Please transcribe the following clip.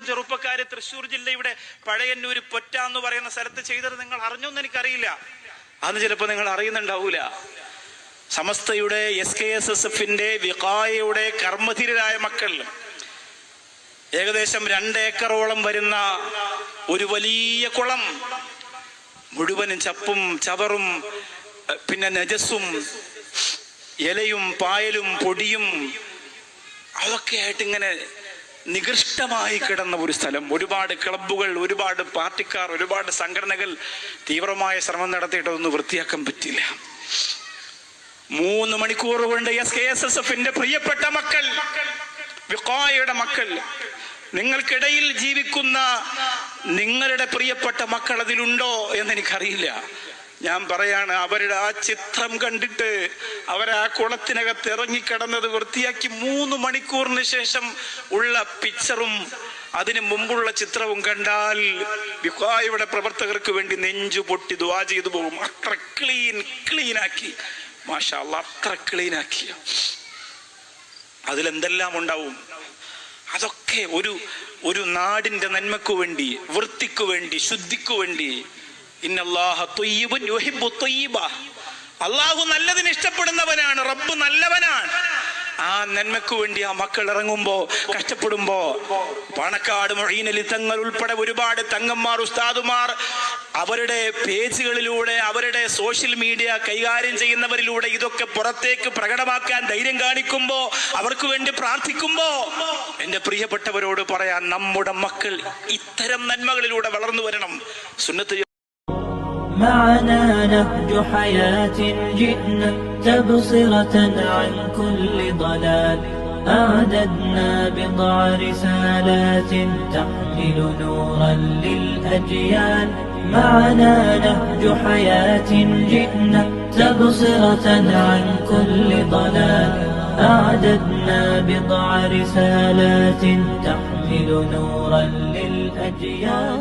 ചെറുപ്പക്കാര് തൃശ്ശൂർ ജില്ലയുടെ പഴയന്നൂര് പൊറ്റ എന്ന് പറയുന്ന സ്ഥലത്ത് ചെയ്തത് നിങ്ങൾ അറിഞ്ഞോന്ന് എനിക്കറിയില്ല. അന്ന് ചിലപ്പോൾ നിങ്ങൾ അറിയുന്നുണ്ടാവൂല. സമസ്തയുടെ SKSSF-ന്റെ വിഖായയുടെ കർമ്മധീരരായ മക്കൾ ഏകദേശം 2 ഏക്കറോളം വരുന്ന ഒരു വലിയ കുളം മുഴുവനും ചപ്പും ചവറും പിന്നെ നജസും ഇലയും പായലും പൊടിയും അതൊക്കെ ആയിട്ട് ഇങ്ങനെ നികൃഷ്ടമായി കിടന്ന ഒരു സ്ഥലം. ഒരുപാട് ക്ലബ്ബുകൾ, ഒരുപാട് പാർട്ടിക്കാർ, ഒരുപാട് സംഘടനകൾ തീവ്രമായ ശ്രമം നടത്തിയിട്ടൊന്നും വൃത്തിയാക്കാൻ പറ്റില്ല. 3 മണിക്കൂർ കൊണ്ട് SKSSF-ന്റെ പ്രിയപ്പെട്ട മക്കൾ, വിഖായയുടെ മക്കൾ, നിങ്ങൾക്കിടയിൽ ജീവിക്കുന്ന നിങ്ങളുടെ പ്രിയപ്പെട്ട മക്കൾ അതിലുണ്ടോ എന്നെനിക്കറിയില്ല. ഞാൻ പറയാണ്, അവരുടെ ആ ചിത്രം കണ്ടിട്ട് അവരാ കുളത്തിനകത്ത് ഇറങ്ങിക്കിടന്നത് വൃത്തിയാക്കി 3 മണിക്കൂറിന് ശേഷം ഉള്ള പിക്ചറും അതിന് മുമ്പുള്ള ചിത്രവും കണ്ടാൽ വിഖായയുടെ പ്രവർത്തകർക്ക് വേണ്ടി നെഞ്ചു പൊട്ടി ദുആ ചെയ്തു പോകും. അത്ര ക്ലീനാക്കി, മാഷാ അല്ലാഹ്, അത്ര ക്ലീനാക്കി. അതിലെന്തെല്ലാം ഉണ്ടാവും. അതൊക്കെ ഒരു നാടിന്റെ നന്മയ്ക്കു വേണ്ടി, വൃത്തിക്കു വേണ്ടി, ശുദ്ധിക്കു വേണ്ടി. ഇന്നല്ലാഹ ത്വയ്യിബുൻ യുഹിബ്ബു ത്വയ്യിബ. അല്ലാഹു നല്ലതിന് ഇഷ്ടപ്പെടുന്നവനാണ്, റബ്ബ് നല്ലവനാണ്. ആ നന്മയ്ക്കു വേണ്ടി ആ മക്കൾ ഇറങ്ങുമ്പോ, കഷ്ടപ്പെടുമ്പോ, പാണക്കാട് മൊയ്‌നലി തങ്ങൾ ഉൾപ്പെടെ ഒരുപാട് തങ്ങന്മാർ, ഉസ്താദുമാർ അവരുടെ പേജുകളിലൂടെ, അവരുടെ സോഷ്യൽ മീഡിയ കൈകാര്യം ചെയ്യുന്നവരിലൂടെ ഇതൊക്കെ പുറത്തേക്ക് പ്രകടമാക്കാൻ ധൈര്യം കാണിക്കുമ്പോ, അവർക്ക് വേണ്ടി പ്രാർത്ഥിക്കുമ്പോ, എന്റെ പ്രിയപ്പെട്ടവരോട് പറയാൻ, നമ്മുടെ മക്കൾ ഇത്തരം നന്മകളിലൂടെ വളർന്നു വരണം. സുന്നത്ത് معنا نهج حياة جئنا تبصرة عن كل ضلال أعددنا بضع رسالات تحمل نورا للأجيال معنا نهج حياة جئنا تبصرة عن كل ضلال أعددنا بضع رسالات تحمل نورا للأجيال